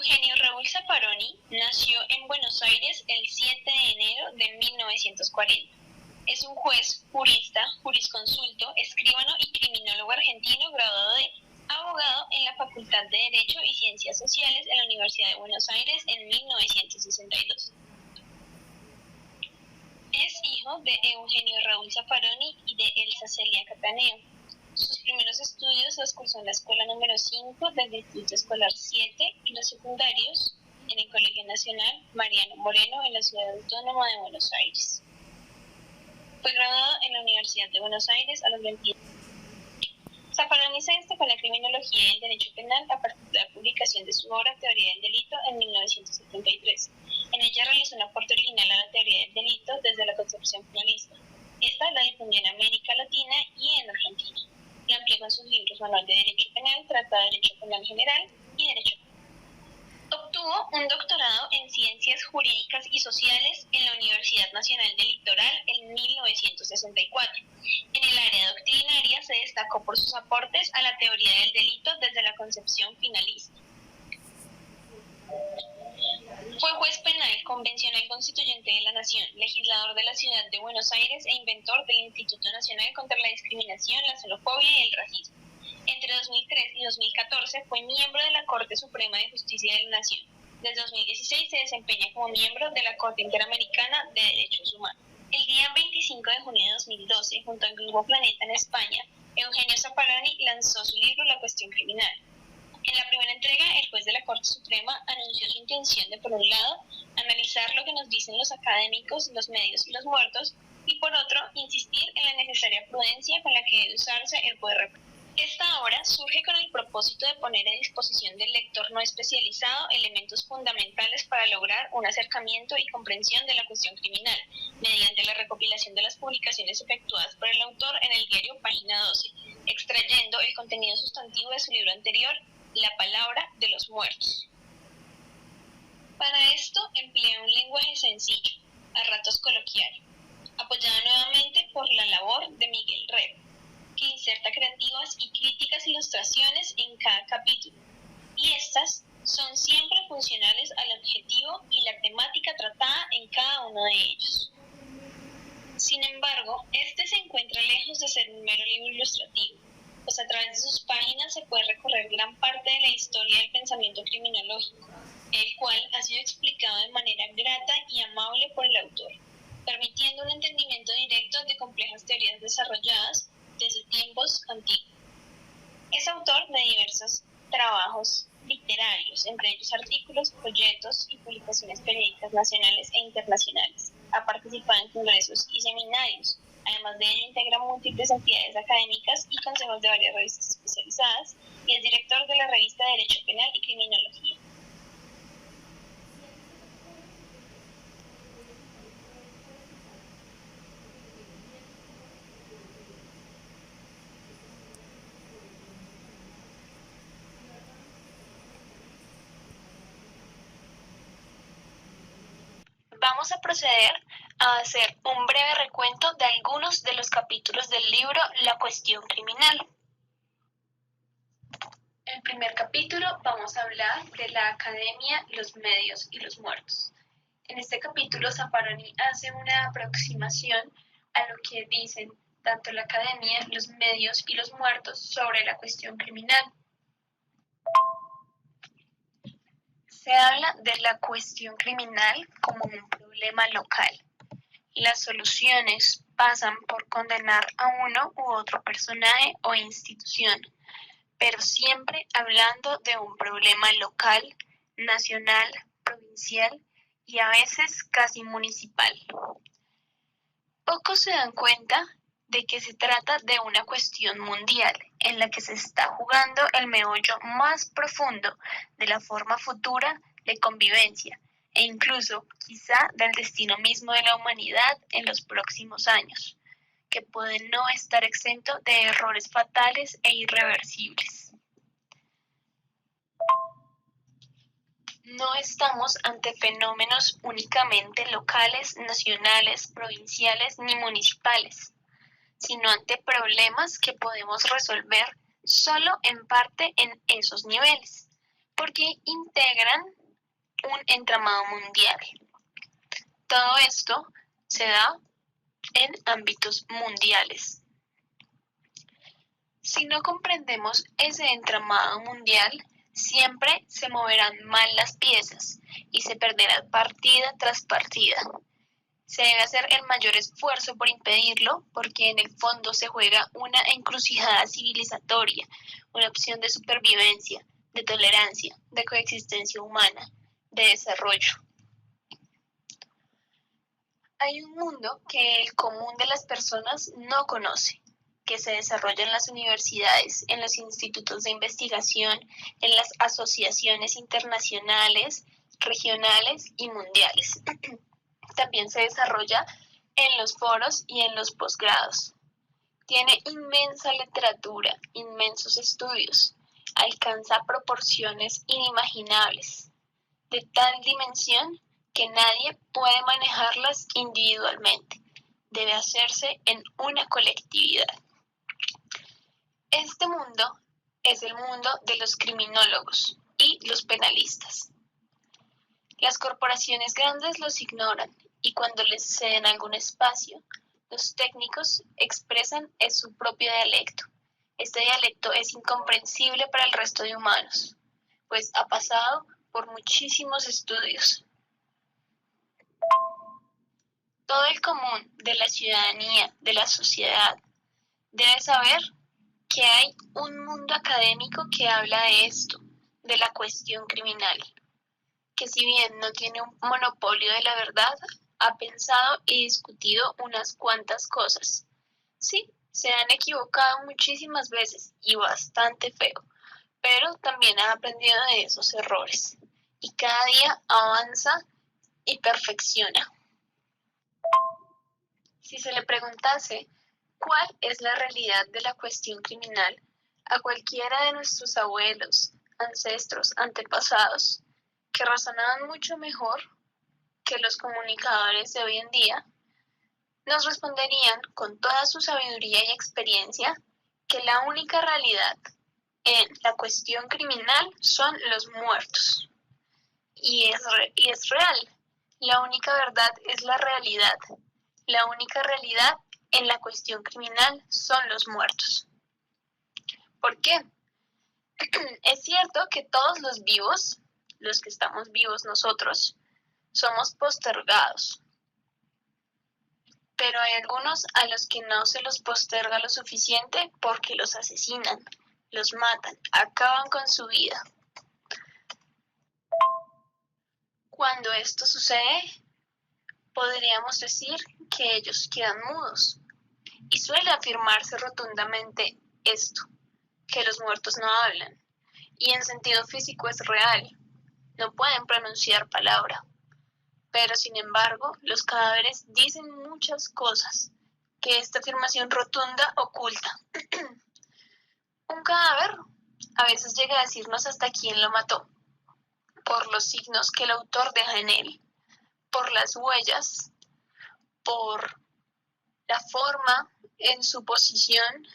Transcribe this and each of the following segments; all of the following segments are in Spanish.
Eugenio Raúl Zaffaroni nació en Buenos Aires el 7 de enero de 1940. Es un juez, jurista, jurisconsulto, escribano y criminólogo argentino graduado de abogado en la Facultad de Derecho y Ciencias Sociales en la Universidad de Buenos Aires en 1962. Es hijo de Eugenio Raúl Zaffaroni y de Elsa Celia Cataneo. Sus primeros estudios los cursó en la escuela número 5 del Distrito Escolar 7 y los secundarios en el Colegio Nacional Mariano Moreno en la Ciudad Autónoma de Buenos Aires. Fue graduado en la Universidad de Buenos Aires a los 21 años. Zaffaroni se destacó en la criminología y el derecho penal a partir de la publicación de su obra Teoría del Delito en 1973. En ella realizó un aporte original a la teoría del delito desde la concepción penalista. Esta la difundió en América Latina y en Argentina. La amplió con sus libros Manual de Derecho Penal, Tratado de Derecho Penal General y Derecho Penal. Obtuvo un doctorado en Ciencias Jurídicas y Sociales en la Universidad Nacional del Litoral en 1964. En el área doctrinaria se destacó por sus aportes a la teoría del delito desde la concepción finalista. Fue juez penal, convencional constituyente de la Nación, legislador de la Ciudad de Buenos Aires e inventor del Instituto Nacional contra la Discriminación, la Xenofobia y el Racismo. Entre 2003 y 2014 fue miembro de la Corte Suprema de Justicia de la Nación. Desde 2016 se desempeña como miembro de la Corte Interamericana de Derechos Humanos. El día 25 de junio de 2012, junto al Grupo Planeta en España, Eugenio Zaffaroni lanzó su libro La Cuestión Criminal. En la primera entrega, el juez de la Corte Suprema anunció su intención de, por un lado, analizar lo que nos dicen los académicos, los medios y los muertos, y por otro, insistir en la necesaria prudencia con la que debe usarse el poder represivo. Esta obra surge con el propósito de poner a disposición del lector no especializado elementos fundamentales para lograr un acercamiento y comprensión de la cuestión criminal, mediante la recopilación de las publicaciones efectuadas por el autor en el diario Página 12, extrayendo el contenido sustantivo de su libro anterior, La Palabra de los Muertos. Para esto emplea un lenguaje sencillo, a ratos coloquial, apoyada nuevamente por la labor de Miguel Rero, que inserta creativas y críticas ilustraciones en cada capítulo, y estas son siempre funcionales al objetivo y la temática tratada en cada uno de ellos. Sin embargo, este se encuentra lejos de ser un mero libro ilustrativo, pues a través de sus páginas se puede recorrer gran parte de la historia del pensamiento criminológico, el cual ha sido explicado de manera grata y amable por el autor, permitiendo un entendimiento directo de complejas teorías desarrolladas desde tiempos antiguos. Es autor de diversos trabajos literarios, entre ellos artículos, folletos y publicaciones periódicas nacionales e internacionales. Ha participado en congresos y seminarios. Además de ello, integra múltiples entidades académicas y consejos de varias revistas especializadas y es director de la revista Derecho Penal y Criminología. Vamos a proceder a hacer un breve recuento de algunos de los capítulos del libro La Cuestión Criminal. En el primer capítulo vamos a hablar de la academia, los medios y los muertos. En este capítulo Zaffaroni hace una aproximación a lo que dicen tanto la academia, los medios y los muertos sobre la cuestión criminal. Se habla de la cuestión criminal como un problema local. Las soluciones pasan por condenar a uno u otro personaje o institución, pero siempre hablando de un problema local, nacional, provincial y a veces casi municipal. Pocos se dan cuenta de que se trata de una cuestión mundial en la que se está jugando el meollo más profundo de la forma futura de convivencia e incluso quizá del destino mismo de la humanidad en los próximos años, que puede no estar exento de errores fatales e irreversibles. No estamos ante fenómenos únicamente locales, nacionales, provinciales ni municipales, sino ante problemas que podemos resolver solo en parte en esos niveles, porque integran un entramado mundial. Todo esto se da en ámbitos mundiales. Si no comprendemos ese entramado mundial, siempre se moverán mal las piezas y se perderá partida tras partida. Se debe hacer el mayor esfuerzo por impedirlo, porque en el fondo se juega una encrucijada civilizatoria, una opción de supervivencia, de tolerancia, de coexistencia humana, de desarrollo. Hay un mundo que el común de las personas no conoce, que se desarrolla en las universidades, en los institutos de investigación, en las asociaciones internacionales, regionales y mundiales. También se desarrolla en los foros y en los posgrados. Tiene inmensa literatura, inmensos estudios, alcanza proporciones inimaginables, de tal dimensión que nadie puede manejarlas individualmente, debe hacerse en una colectividad. Este mundo es el mundo de los criminólogos y los penalistas. Las corporaciones grandes los ignoran y cuando les ceden algún espacio, los técnicos expresan en su propio dialecto. Este dialecto es incomprensible para el resto de humanos, pues ha pasado por muchísimos estudios. Todo el común de la ciudadanía, de la sociedad, debe saber que hay un mundo académico que habla de esto, de la cuestión criminal, que si bien no tiene un monopolio de la verdad, ha pensado y discutido unas cuantas cosas. Sí, se han equivocado muchísimas veces y bastante feo, pero también ha aprendido de esos errores y cada día avanza y perfecciona. Si se le preguntase cuál es la realidad de la cuestión criminal a cualquiera de nuestros abuelos, ancestros, antepasados, que razonaban mucho mejor que los comunicadores de hoy en día, nos responderían con toda su sabiduría y experiencia que la única realidad en la cuestión criminal son los muertos. Y es real. La única verdad es la realidad. La única realidad en la cuestión criminal son los muertos. ¿Por qué? Es cierto que todos los vivos, los que estamos vivos nosotros, somos postergados. Pero hay algunos a los que no se los posterga lo suficiente porque los asesinan, los matan, acaban con su vida. Cuando esto sucede, podríamos decir que ellos quedan mudos. Y suele afirmarse rotundamente esto, que los muertos no hablan. Y en sentido físico es real, no pueden pronunciar palabra. Pero sin embargo, los cadáveres dicen muchas cosas que esta afirmación rotunda oculta. Un cadáver a veces llega a decirnos hasta quién lo mató, por los signos que el autor deja en él, por las huellas, por la forma en su posición,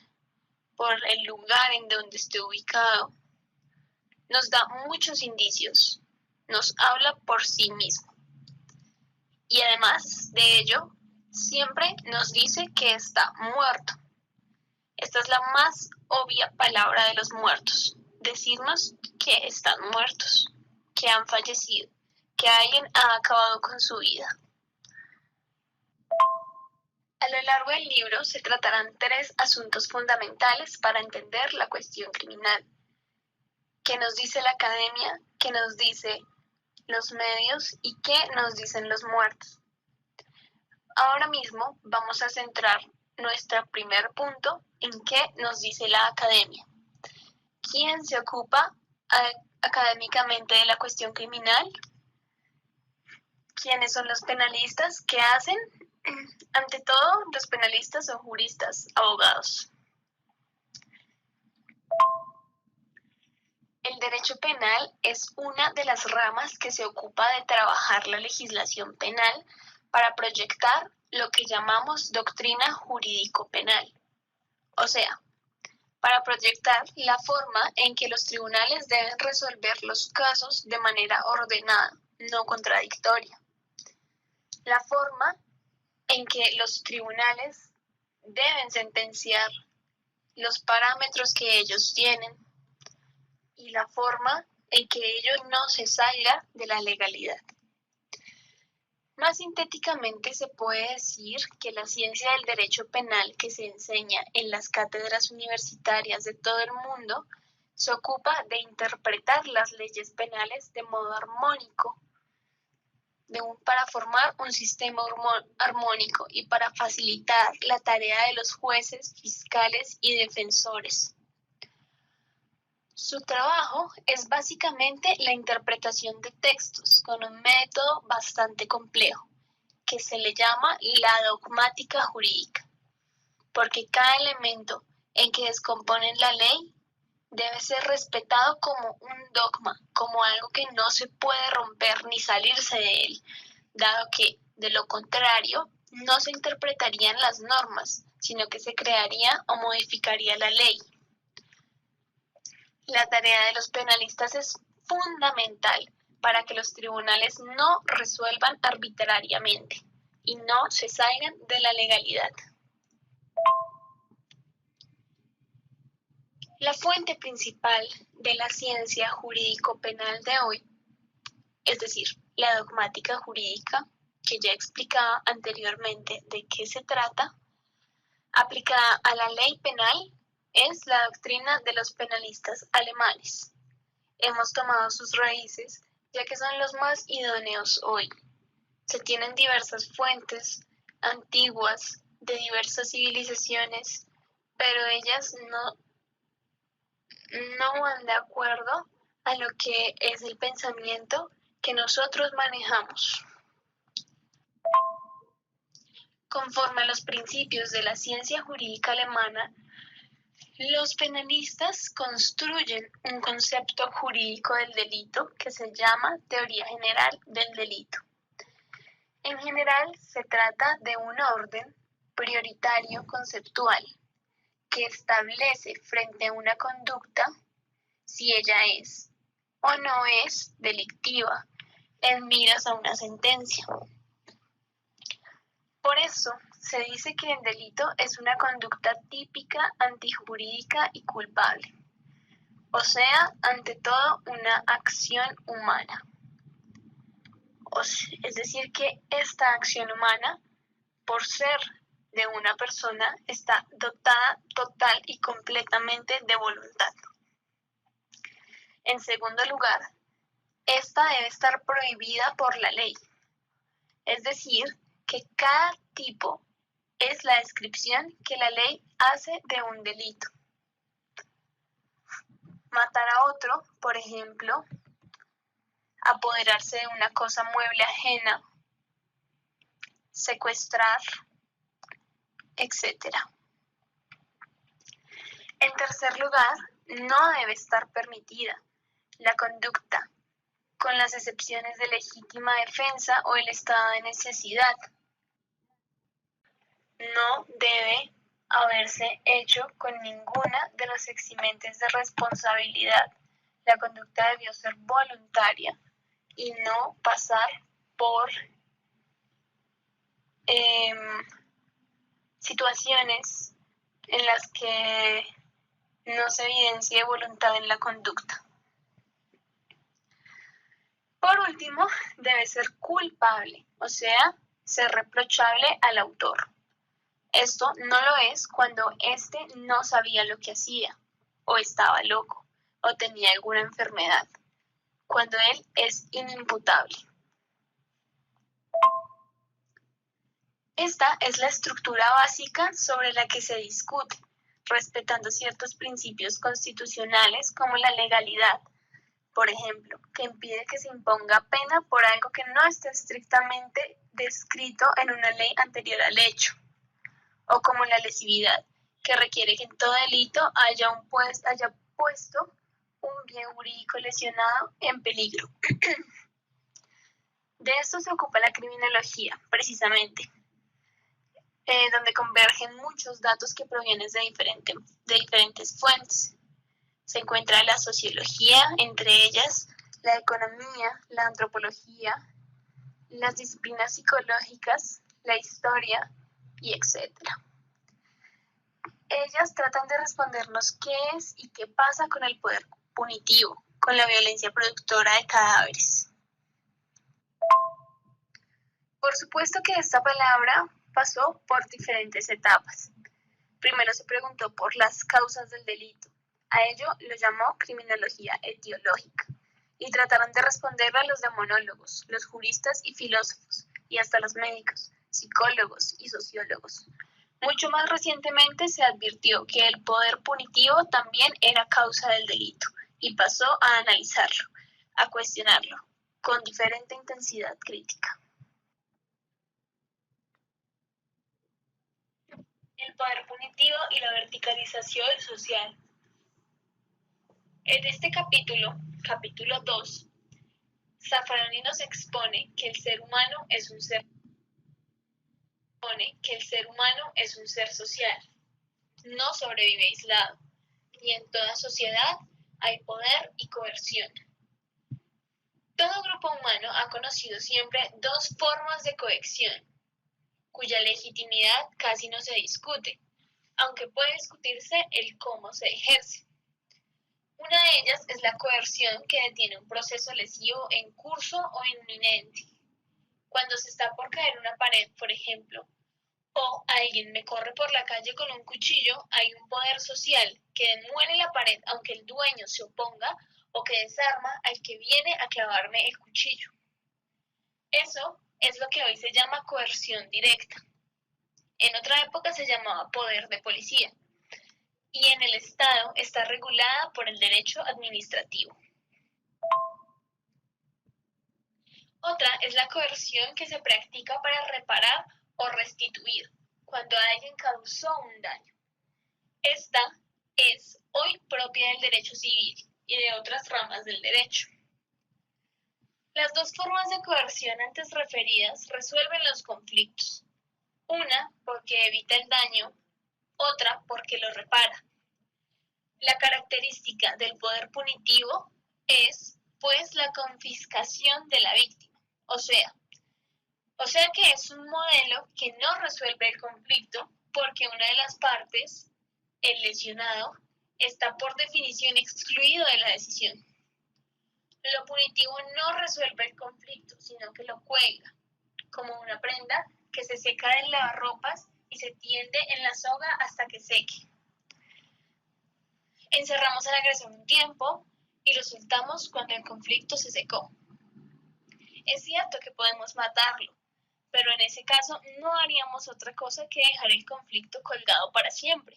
por el lugar en donde esté ubicado. Nos da muchos indicios, nos habla por sí mismo. Y además de ello, siempre nos dice que está muerto. Esta es la más obvia palabra de los muertos, decirnos que están muertos, que han fallecido, que alguien ha acabado con su vida. A lo largo del libro se tratarán 3 asuntos fundamentales para entender la cuestión criminal. ¿Qué nos dice la academia? ¿Qué nos dice los medios? ¿Y qué nos dicen los muertos? Ahora mismo vamos a centrar nuestro primer punto en qué nos dice la academia. ¿Quién se ocupa académicamente de la cuestión criminal? ¿Quiénes son los penalistas? ¿Qué hacen? Ante todo, los penalistas son juristas, abogados. El derecho penal es una de las ramas que se ocupa de trabajar la legislación penal para proyectar lo que llamamos doctrina jurídico-penal. O sea, para proyectar la forma en que los tribunales deben resolver los casos de manera ordenada, no contradictoria. La forma en que los tribunales deben sentenciar, los parámetros que ellos tienen y la forma en que ello no se salga de la legalidad. Más sintéticamente se puede decir que la ciencia del derecho penal que se enseña en las cátedras universitarias de todo el mundo se ocupa de interpretar las leyes penales de modo armónico, para formar un sistema armónico y para facilitar la tarea de los jueces, fiscales y defensores. Su trabajo es básicamente la interpretación de textos con un método bastante complejo, que se le llama la dogmática jurídica, porque cada elemento en que descomponen la ley debe ser respetado como un dogma, como algo que no se puede romper ni salirse de él, dado que, de lo contrario, no se interpretarían las normas, sino que se crearía o modificaría la ley. La tarea de los penalistas es fundamental para que los tribunales no resuelvan arbitrariamente y no se salgan de la legalidad. La fuente principal de la ciencia jurídico-penal de hoy, es decir, la dogmática jurídica, que ya explicaba anteriormente de qué se trata, aplicada a la ley penal, es la doctrina de los penalistas alemanes. Hemos tomado sus raíces ya que son los más idóneos hoy. Se tienen diversas fuentes antiguas de diversas civilizaciones, pero ellas no van de acuerdo a lo que es el pensamiento que nosotros manejamos. Conforme a los principios de la ciencia jurídica alemana, los penalistas construyen un concepto jurídico del delito que se llama teoría general del delito. En general, se trata de un orden prioritario conceptual que establece frente a una conducta si ella es o no es delictiva en miras a una sentencia. Por eso, se dice que el delito es una conducta típica, antijurídica y culpable, o sea, ante todo una acción humana. Es decir, que esta acción humana, por ser de una persona, está dotada total y completamente de voluntad. En segundo lugar, esta debe estar prohibida por la ley, es decir, que cada tipo es la descripción que la ley hace de un delito. Matar a otro, por ejemplo, apoderarse de una cosa mueble ajena, secuestrar, etc. En tercer lugar, no debe estar permitida la conducta, con las excepciones de legítima defensa o el estado de necesidad. No debe haberse hecho con ninguna de los eximentes de responsabilidad. La conducta debió ser voluntaria y no pasar por situaciones en las que no se evidencie voluntad en la conducta. Por último, debe ser culpable, o sea, ser reprochable al autor. Esto no lo es cuando éste no sabía lo que hacía, o estaba loco, o tenía alguna enfermedad, cuando él es inimputable. Esta es la estructura básica sobre la que se discute, respetando ciertos principios constitucionales como la legalidad, por ejemplo, que impide que se imponga pena por algo que no está estrictamente descrito en una ley anterior al hecho, o como la lesividad, que requiere que en todo delito haya puesto un bien jurídico lesionado en peligro. De esto se ocupa la criminología, precisamente. donde convergen muchos datos que provienen de diferentes fuentes. Se encuentra la sociología, entre ellas la economía, la antropología, las disciplinas psicológicas, la historia y etc. Ellas tratan de respondernos qué es y qué pasa con el poder punitivo, con la violencia productora de cadáveres. Por supuesto que esta palabra pasó por diferentes etapas. Primero se preguntó por las causas del delito. A ello lo llamó criminología etiológica. Y trataron de responderlo a los demonólogos, los juristas y filósofos, y hasta los médicos, psicólogos y sociólogos. Mucho más recientemente se advirtió que el poder punitivo también era causa del delito, y pasó a analizarlo, a cuestionarlo, con diferente intensidad crítica. El poder punitivo y la verticalización social. En este capítulo 2, Zaffaroni nos expone que el ser humano es un ser social, no sobrevive aislado, y en toda sociedad hay poder y coerción. Todo grupo humano ha conocido siempre dos formas de coerción, cuya legitimidad casi no se discute, aunque puede discutirse el cómo se ejerce. Una de ellas es la coerción que detiene un proceso lesivo en curso o inminente. Cuando se está por caer una pared, por ejemplo, o alguien me corre por la calle con un cuchillo, hay un poder social que demuele la pared aunque el dueño se oponga o que desarma al que viene a clavarme el cuchillo. Eso es lo que hoy se llama coerción directa. En otra época se llamaba poder de policía. Y en el Estado está regulada por el derecho administrativo. Otra es la coerción que se practica para reparar o restituir, cuando alguien causó un daño. Esta es hoy propia del derecho civil y de otras ramas del derecho. Las dos formas de coerción antes referidas resuelven los conflictos. Una porque evita el daño, otra porque lo repara. La característica del poder punitivo es, pues, la confiscación de la víctima, o sea que es un modelo que no resuelve el conflicto porque una de las partes, el lesionado, está por definición excluido de la decisión. Lo punitivo no resuelve el conflicto, sino que lo cuelga, como una prenda que se seca del lavarropas y se tiende en la soga hasta que seque. Encerramos al agresor un tiempo y lo soltamos cuando el conflicto se secó. Es cierto que podemos matarlo, pero en ese caso no haríamos otra cosa que dejar el conflicto colgado para siempre.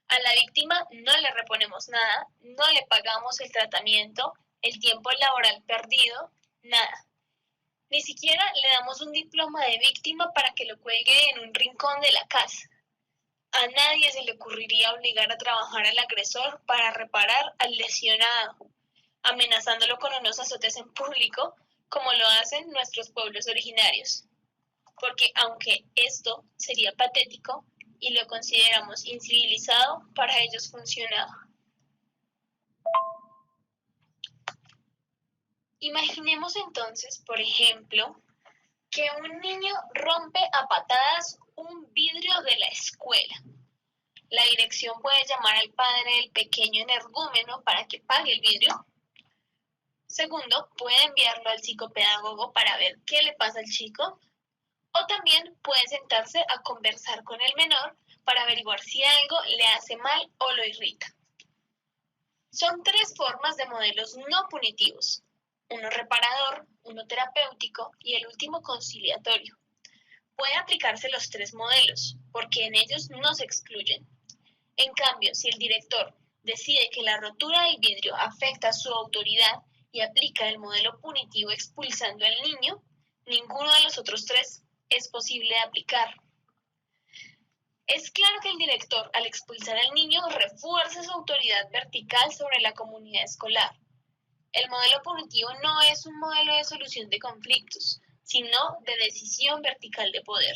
A la víctima no le reponemos nada, no le pagamos el tratamiento, el tiempo laboral perdido, nada. Ni siquiera le damos un diploma de víctima para que lo cuelgue en un rincón de la casa. A nadie se le ocurriría obligar a trabajar al agresor para reparar al lesionado, amenazándolo con unos azotes en público, como lo hacen nuestros pueblos originarios. Porque aunque esto sería patético y lo consideramos incivilizado, para ellos funcionaba. Imaginemos entonces, por ejemplo, que un niño rompe a patadas un vidrio de la escuela. La dirección puede llamar al padre del pequeño energúmeno para que pague el vidrio. Segundo, puede enviarlo al psicopedagogo para ver qué le pasa al chico. O también puede sentarse a conversar con el menor para averiguar si algo le hace mal o lo irrita. Son tres formas de modelos no punitivos: uno reparador, uno terapéutico y el último conciliatorio. Puede aplicarse los tres modelos, porque en ellos no se excluyen. En cambio, si el director decide que la rotura del vidrio afecta su autoridad y aplica el modelo punitivo expulsando al niño, ninguno de los otros tres es posible de aplicar. Es claro que el director, al expulsar al niño, refuerza su autoridad vertical sobre la comunidad escolar. El modelo punitivo no es un modelo de solución de conflictos, sino de decisión vertical de poder.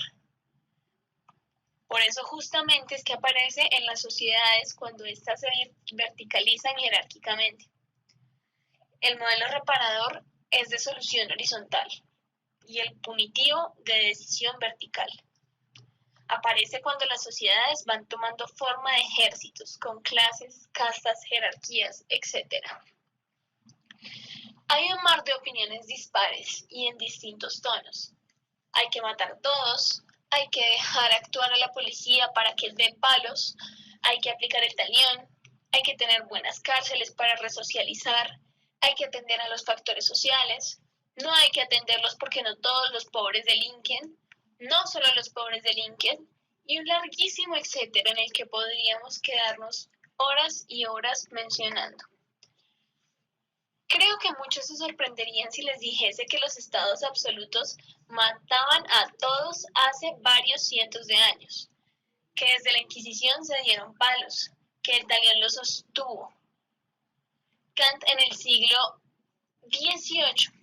eso justamente es que aparece en las sociedades cuando éstas se verticalizan jerárquicamente. El modelo reparador es de solución horizontal y el punitivo de decisión vertical. Aparece cuando las sociedades van tomando forma de ejércitos, con clases, castas, jerarquías, etc. Hay un mar de opiniones dispares y en distintos tonos. Hay que matar todos, hay que dejar actuar a la policía para que dé palos, hay que aplicar el talión, hay que tener buenas cárceles para resocializar, hay que atender a los factores sociales, no hay que atenderlos porque no todos los pobres delinquen, no solo los pobres delinquen, y un larguísimo etcétera en el que podríamos quedarnos horas y horas mencionando. Creo que muchos se sorprenderían si les dijese que los estados absolutos mataban a todos hace varios cientos de años, que desde la Inquisición se dieron palos, que el talión los sostuvo. Kant en el siglo XVIII.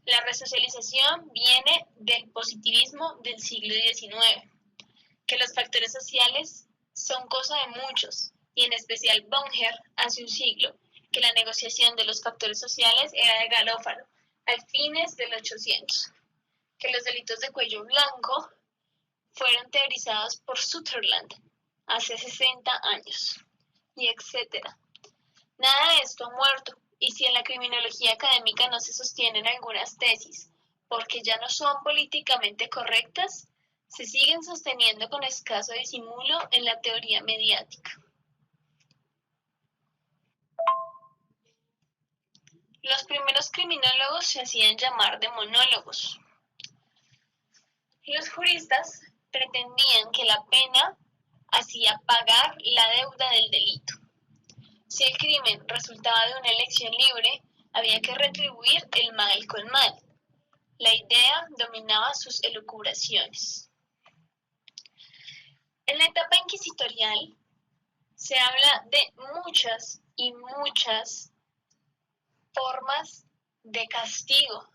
La resocialización viene del positivismo del siglo XIX, que los factores sociales son cosa de muchos, y en especial Bonhoeffer hace un siglo, que la negociación de los factores sociales era de Galófaro, al fines del 800, que los delitos de cuello blanco fueron teorizados por Sutherland hace 60 años, y etcétera. Nada de esto ha muerto, y si en la criminología académica no se sostienen algunas tesis, porque ya no son políticamente correctas, se siguen sosteniendo con escaso disimulo en la teoría mediática. Los primeros criminólogos se hacían llamar demonólogos. Los juristas pretendían que la pena hacía pagar la deuda del delito. Si el crimen resultaba de una elección libre, había que retribuir el mal con mal. La idea dominaba sus elucubraciones. En la etapa inquisitorial se habla de muchas y muchas formas de castigo.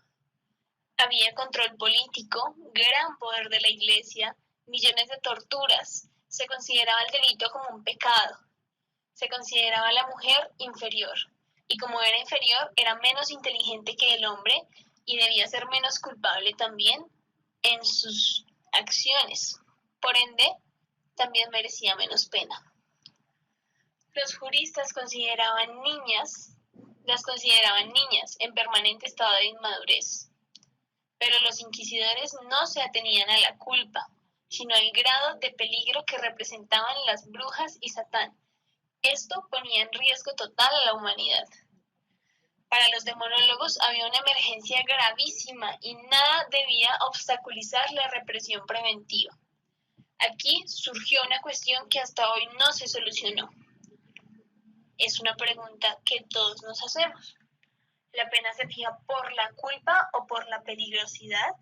Había control político, gran poder de la Iglesia, millones de torturas. Se consideraba el delito como un pecado. Se consideraba a la mujer inferior. Y como era inferior, era menos inteligente que el hombre y debía ser menos culpable también en sus acciones. Por ende, también merecía menos pena. Los juristas las consideraban niñas en permanente estado de inmadurez. Pero los inquisidores no se atenían a la culpa, sino al grado de peligro que representaban las brujas y Satán. Esto ponía en riesgo total a la humanidad. Para los demonólogos había una emergencia gravísima y nada debía obstaculizar la represión preventiva. Aquí surgió una cuestión que hasta hoy no se solucionó. Es una pregunta que todos nos hacemos. ¿La pena se fija por la culpa o por la peligrosidad?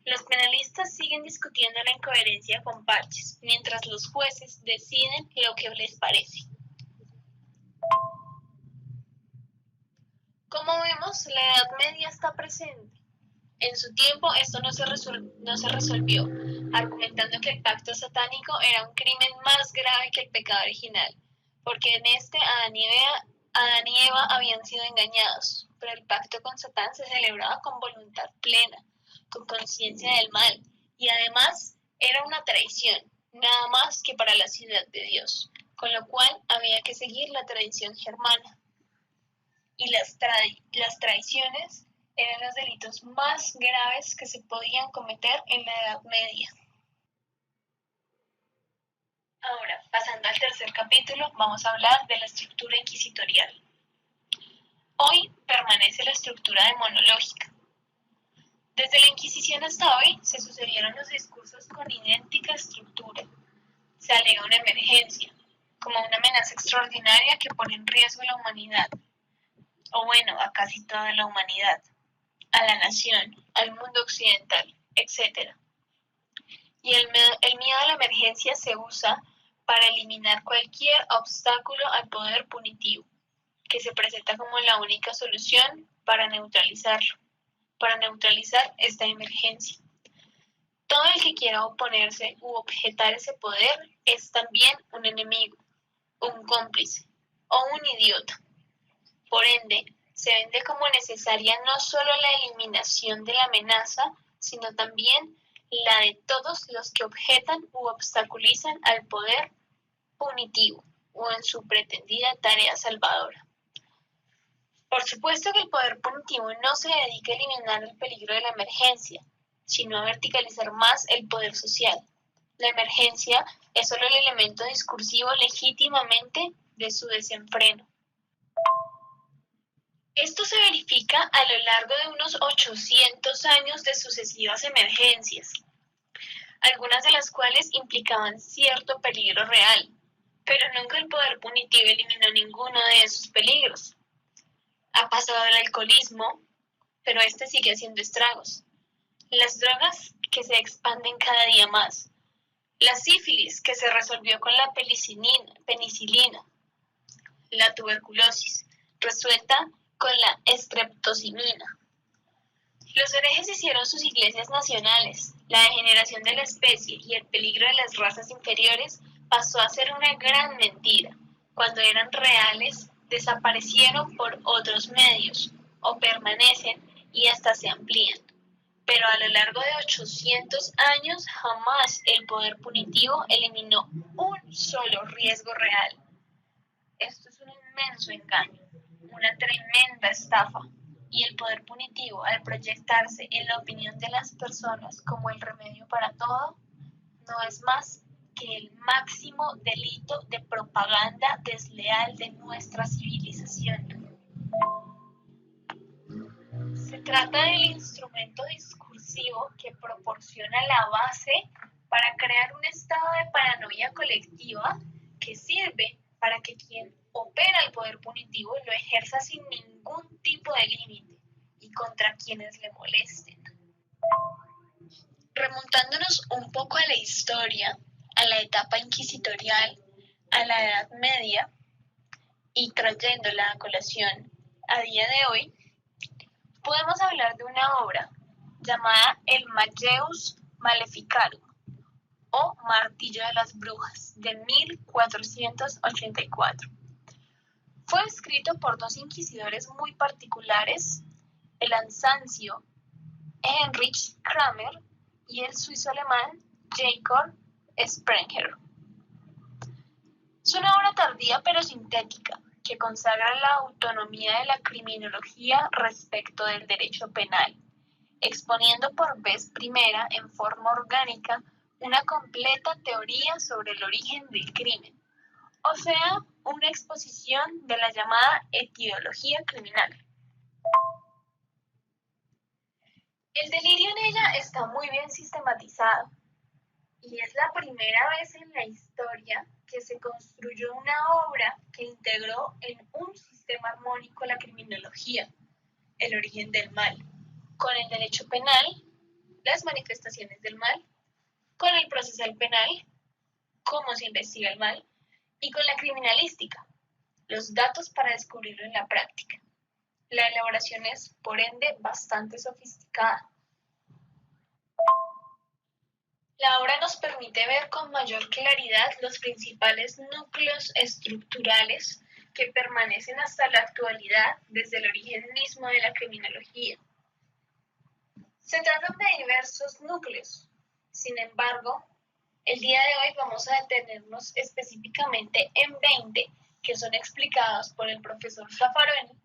Los penalistas siguen discutiendo la incoherencia con parches, mientras los jueces deciden lo que les parece. Como vemos, la Edad Media está presente. En su tiempo esto no se resolvió, argumentando que el pacto satánico era un crimen más grave que el pecado original, porque en este Adán y Eva habían sido engañados, pero el pacto con Satán se celebraba con voluntad plena, con conciencia del mal, y además era una traición, nada más que para la ciudad de Dios, con lo cual había que seguir la tradición germana. Y las traiciones eran los delitos más graves que se podían cometer en la Edad Media. Ahora, pasando al tercer capítulo, vamos a hablar de la estructura inquisitorial. Hoy permanece la estructura demonológica. Desde la Inquisición hasta hoy se sucedieron los discursos con idéntica estructura. Se alega una emergencia, como una amenaza extraordinaria que pone en riesgo a la humanidad, o bueno, a casi toda la humanidad, a la nación, al mundo occidental, etc. Y el miedo a la emergencia se usa para eliminar cualquier obstáculo al poder punitivo, que se presenta como la única solución para neutralizar esta emergencia. Todo el que quiera oponerse u objetar ese poder es también un enemigo, un cómplice o un idiota. Por ende, se vende como necesaria no solo la eliminación de la amenaza, sino también la de todos los que objetan u obstaculizan al poder punitivo o en su pretendida tarea salvadora. Por supuesto que el poder punitivo no se dedica a eliminar el peligro de la emergencia, sino a verticalizar más el poder social. La emergencia es solo el elemento discursivo legítimamente de su desenfreno. Esto se verifica a lo largo de unos 800 años de sucesivas emergencias, algunas de las cuales implicaban cierto peligro real, pero nunca el poder punitivo eliminó ninguno de esos peligros. Ha pasado el alcoholismo, pero este sigue haciendo estragos. Las drogas que se expanden cada día más. La sífilis que se resolvió con la penicilina. La tuberculosis resuelta con la estreptosimina. Los herejes hicieron sus iglesias nacionales. La degeneración de la especie y el peligro de las razas inferiores pasó a ser una gran mentira. Cuando eran reales, desaparecieron por otros medios, o permanecen y hasta se amplían. Pero a lo largo de 800 años jamás el poder punitivo eliminó un solo riesgo real. Esto es un inmenso engaño, una tremenda estafa, y el poder punitivo, al proyectarse en la opinión de las personas como el remedio para todo, no es más que el máximo delito de propaganda desleal de nuestra civilización. Se trata del instrumento discursivo que proporciona la base para crear un estado de paranoia colectiva que sirve para que quien opera el poder punitivo lo ejerza sin ningún tipo de límite y contra quienes le molesten. Remontándonos un poco a la historia, a la etapa inquisitorial, a la Edad Media y trayéndola a colación a día de hoy, podemos hablar de una obra llamada el Mageus Maleficarum o Martillo de las Brujas de 1484. Fue escrito por dos inquisidores muy particulares, el anzancio Heinrich Kramer y el suizo-alemán Jacob Sprenger. Es una obra tardía pero sintética que consagra la autonomía de la criminología respecto del derecho penal, exponiendo por vez primera en forma orgánica una completa teoría sobre el origen del crimen, o sea, una exposición de la llamada etiología criminal. El delirio en ella está muy bien sistematizado y es la primera vez en la historia que se construyó una obra que integró en un sistema armónico la criminología, el origen del mal, con el derecho penal, las manifestaciones del mal, con el procesal penal, cómo se investiga el mal, y con la criminalística, los datos para descubrirlo en la práctica. La elaboración es, por ende, bastante sofisticada. La obra nos permite ver con mayor claridad los principales núcleos estructurales que permanecen hasta la actualidad desde el origen mismo de la criminología. Se tratan de diversos núcleos. Sin embargo, el día de hoy vamos a detenernos específicamente en 20 que son explicados por el profesor Zaffaroni,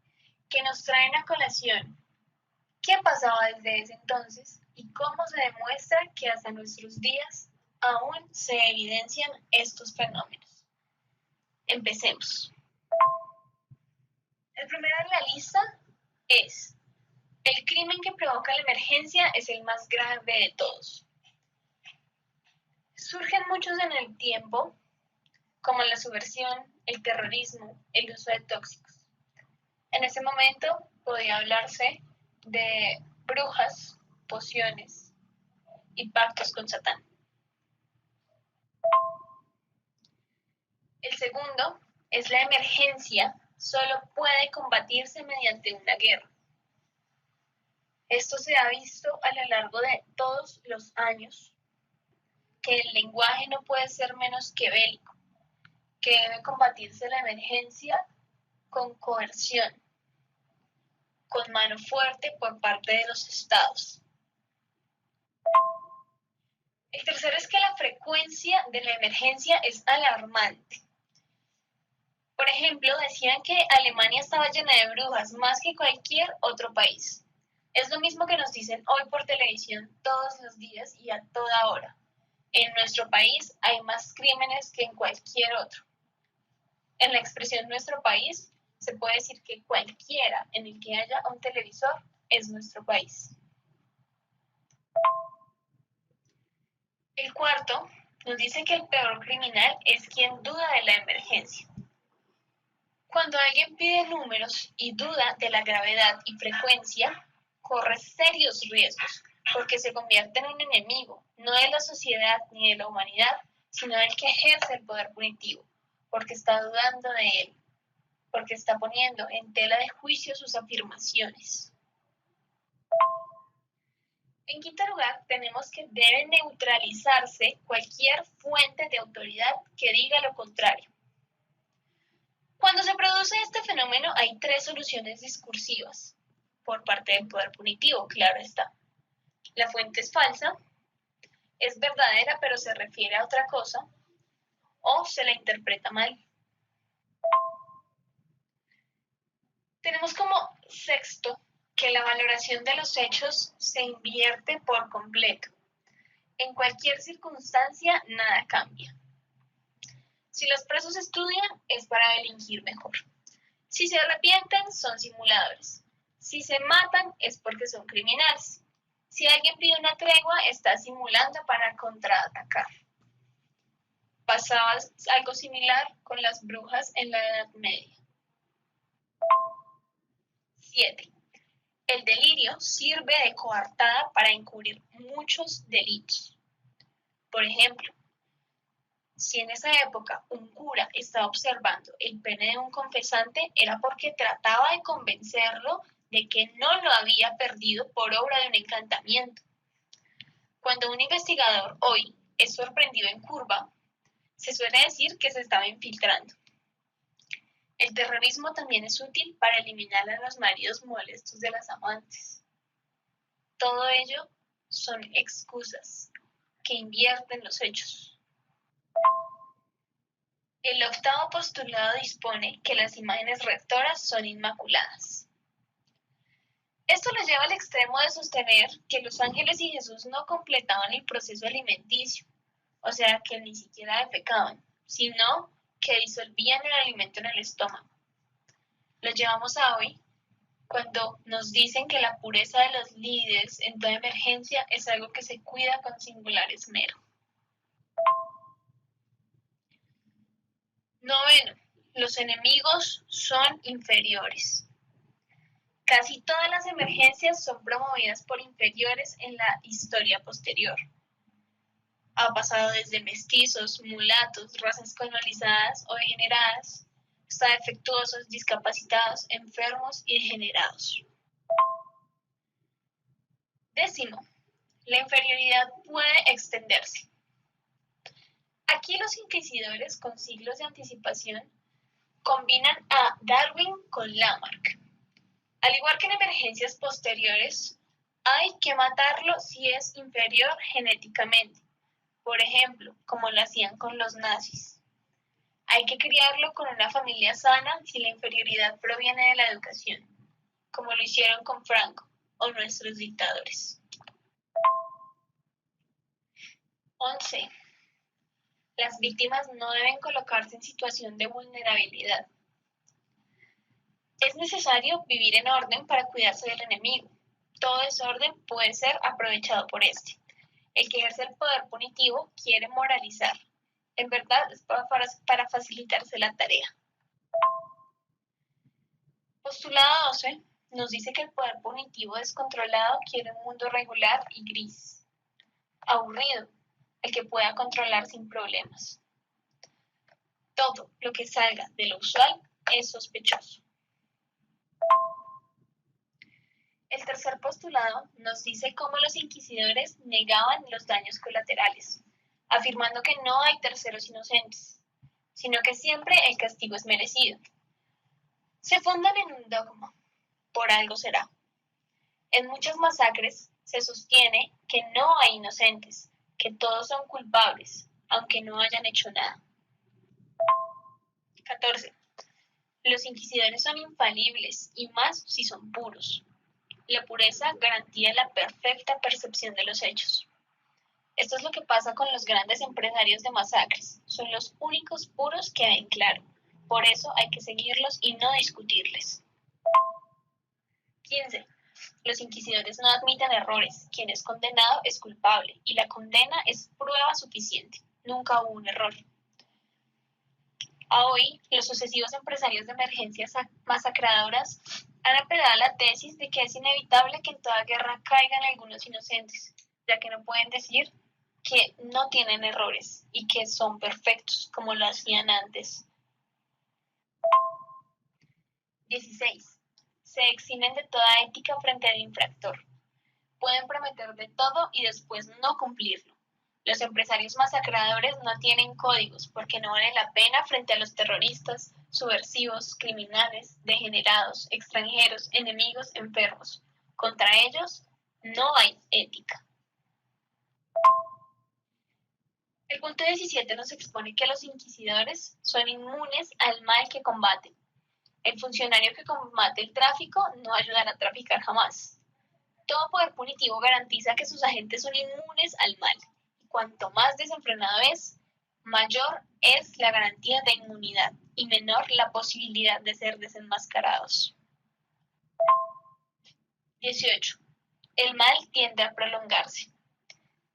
que nos traen a colación qué pasaba desde ese entonces y cómo se demuestra que hasta nuestros días aún se evidencian estos fenómenos. Empecemos. El primero en la lista es: el crimen que provoca la emergencia es el más grave de todos. Surgen muchos en el tiempo, como la subversión, el terrorismo, el uso de tóxicos. En ese momento podía hablarse de brujas, pociones y pactos con Satán. El segundo es la emergencia, solo puede combatirse mediante una guerra. Esto se ha visto a lo largo de todos los años que el lenguaje no puede ser menos que bélico, que debe combatirse la emergencia con coerción, con mano fuerte por parte de los estados. El tercero es que la frecuencia de la emergencia es alarmante. Por ejemplo, decían que Alemania estaba llena de brujas más que cualquier otro país. Es lo mismo que nos dicen hoy por televisión todos los días y a toda hora. En nuestro país hay más crímenes que en cualquier otro. En la expresión nuestro país se puede decir que cualquiera en el que haya un televisor es nuestro país. El cuarto nos dice que el peor criminal es quien duda de la emergencia. Cuando alguien pide números y duda de la gravedad y frecuencia, corre serios riesgos porque se convierte en un enemigo, no de la sociedad ni de la humanidad, sino del que ejerce el poder punitivo, porque está dudando de él, porque está poniendo en tela de juicio sus afirmaciones. En quinto lugar, tenemos que debe neutralizarse cualquier fuente de autoridad que diga lo contrario. Cuando se produce este fenómeno hay tres soluciones discursivas por parte del poder punitivo, claro está. La fuente es falsa, es verdadera pero se refiere a otra cosa, o se la interpreta mal. Tenemos como sexto que la valoración de los hechos se invierte por completo. En cualquier circunstancia nada cambia. Si los presos estudian es para delinquir mejor. Si se arrepienten son simuladores. Si se matan es porque son criminales. Si alguien pide una tregua está simulando para contraatacar. Pasaba algo similar con las brujas en la Edad Media. 7. El delirio sirve de coartada para encubrir muchos delitos. Por ejemplo, si en esa época un cura estaba observando el pene de un confesante, era porque trataba de convencerlo de que no lo había perdido por obra de un encantamiento. Cuando un investigador hoy es sorprendido en curva, se suele decir que se estaba infiltrando. El terrorismo también es útil para eliminar a los maridos molestos de las amantes. Todo ello son excusas que invierten los hechos. El octavo postulado dispone que las imágenes rectoras son inmaculadas. Esto lo lleva al extremo de sostener que los ángeles y Jesús no completaban el proceso alimenticio, o sea, que ni siquiera defecaban, sino que disolvían el alimento en el estómago. Lo llevamos a hoy cuando nos dicen que la pureza de los líderes en toda emergencia es algo que se cuida con singular esmero. Noveno, los enemigos son inferiores. Casi todas las emergencias son promovidas por inferiores en la historia posterior. Ha pasado desde mestizos, mulatos, razas colonizadas o degeneradas, hasta defectuosos, discapacitados, enfermos y degenerados. Décimo, la inferioridad puede extenderse. Aquí los inquisidores, con siglos de anticipación, combinan a Darwin con Lamarck. Al igual que en emergencias posteriores, hay que matarlo si es inferior genéticamente, por ejemplo, como lo hacían con los nazis. Hay que criarlo con una familia sana si la inferioridad proviene de la educación, como lo hicieron con Franco o nuestros dictadores. 11. Las víctimas no deben colocarse en situación de vulnerabilidad. Es necesario vivir en orden para cuidarse del enemigo. Todo desorden puede ser aprovechado por este. El que ejerce el poder punitivo quiere moralizar. En verdad es para facilitarse la tarea. Postulado 12 nos dice que el poder punitivo descontrolado quiere un mundo regular y gris, aburrido, el que pueda controlar sin problemas. Todo lo que salga de lo usual es sospechoso. El tercer postulado nos dice cómo los inquisidores negaban los daños colaterales. afirmando que no hay terceros inocentes, sino que siempre el castigo es merecido. Se fundan en un dogma, por algo será. En muchas masacres se sostiene que no hay inocentes, que todos son culpables, aunque no hayan hecho nada. 14. Los inquisidores son infalibles, y más si son puros. La pureza garantía la perfecta percepción de los hechos. Esto es lo que pasa con los grandes empresarios de masacres. Son los únicos puros que ven claro. Por eso hay que seguirlos y no discutirles. 15. Los inquisidores no admiten errores. Quien es condenado es culpable y la condena es prueba suficiente. Nunca hubo un error. A hoy, los sucesivos empresarios de emergencias masacradoras han apelado a la tesis de que es inevitable que en toda guerra caigan algunos inocentes, ya que no pueden decir que no tienen errores y que son perfectos como lo hacían antes. 16. Se eximen de toda ética frente al infractor. Pueden prometer de todo y después no cumplirlo. Los empresarios masacradores no tienen códigos porque no vale la pena frente a los terroristas, subversivos, criminales, degenerados, extranjeros, enemigos, enfermos. Contra ellos no hay ética. El punto 17 nos expone que los inquisidores son inmunes al mal que combaten. El funcionario que combate el tráfico no ayudará a traficar jamás. Todo poder punitivo garantiza que sus agentes son inmunes al mal. Y cuanto más desenfrenado es, mayor es la garantía de inmunidad y menor la posibilidad de ser desenmascarados. 18. El mal tiende a prolongarse.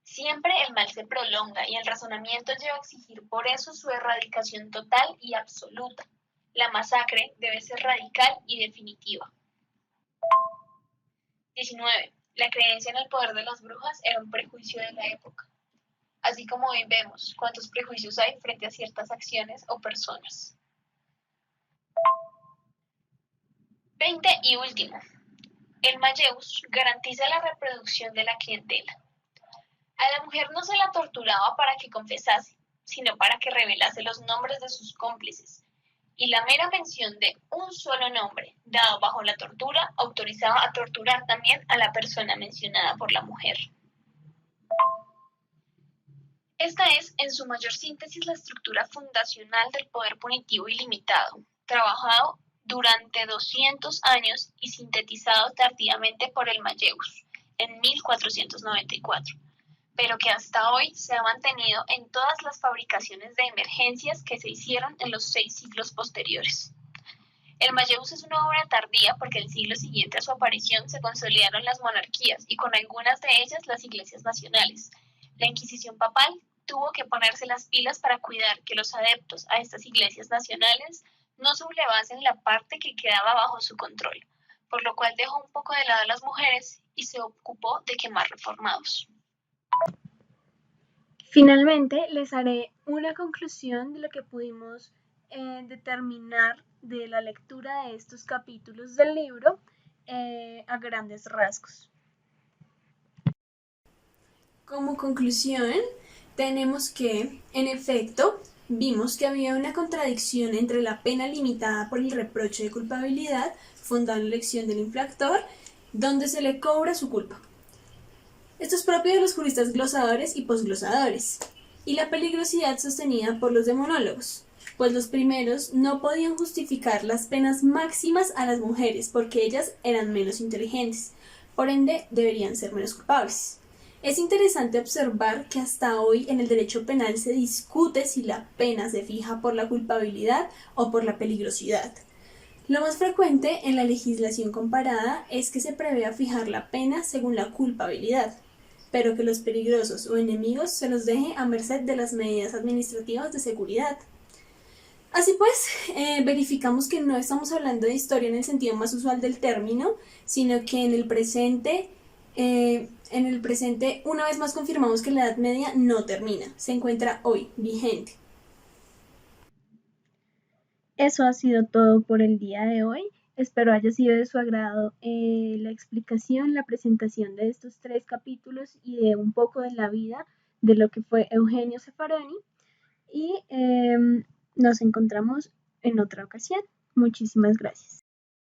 Siempre el mal se prolonga y el razonamiento lleva a exigir por eso su erradicación total y absoluta. La masacre debe ser radical y definitiva. 19. La creencia en el poder de las brujas era un prejuicio de la época. Así como hoy vemos cuántos prejuicios hay frente a ciertas acciones o personas. 20 y último. El Mayeus garantiza la reproducción de la clientela. A la mujer no se la torturaba para que confesase, sino para que revelase los nombres de sus cómplices, y la mera mención de un solo nombre, dado bajo la tortura, autorizaba a torturar también a la persona mencionada por la mujer. Esta es, en su mayor síntesis, la estructura fundacional del poder punitivo ilimitado, trabajado durante 200 años y sintetizado tardíamente por el Mayeus en 1494. Pero que hasta hoy se ha mantenido en todas las fabricaciones de emergencias que se hicieron en los 6 siglos posteriores. El Mayeus es una obra tardía porque el siglo siguiente a su aparición se consolidaron las monarquías y con algunas de ellas las iglesias nacionales. La Inquisición papal tuvo que ponerse las pilas para cuidar que los adeptos a estas iglesias nacionales no sublevasen la parte que quedaba bajo su control, por lo cual dejó un poco de lado a las mujeres y se ocupó de quemar reformados. Finalmente, les haré una conclusión de lo que pudimos determinar de la lectura de estos capítulos del libro a grandes rasgos. Como conclusión, tenemos que, en efecto, vimos que había una contradicción entre la pena limitada por el reproche de culpabilidad, fundada en la elección del infractor, donde se le cobra su culpa. Esto es propio de los juristas glosadores y posglosadores, y la peligrosidad sostenida por los demonólogos, pues los primeros no podían justificar las penas máximas a las mujeres porque ellas eran menos inteligentes, por ende deberían ser menos culpables. Es interesante observar que hasta hoy en el derecho penal se discute si la pena se fija por la culpabilidad o por la peligrosidad. Lo más frecuente en la legislación comparada es que se prevea fijar la pena según la culpabilidad, pero que los peligrosos o enemigos se los deje a merced de las medidas administrativas de seguridad. Así pues, verificamos que no estamos hablando de historia en el sentido más usual del término, sino que en el presente, una vez más confirmamos que la Edad Media no termina, se encuentra hoy vigente. Eso ha sido todo por el día de hoy. Espero haya sido de su agrado la explicación, la presentación de estos 3 capítulos y de un poco de la vida de lo que fue Eugenio Zaffaroni y nos encontramos en otra ocasión. Muchísimas gracias.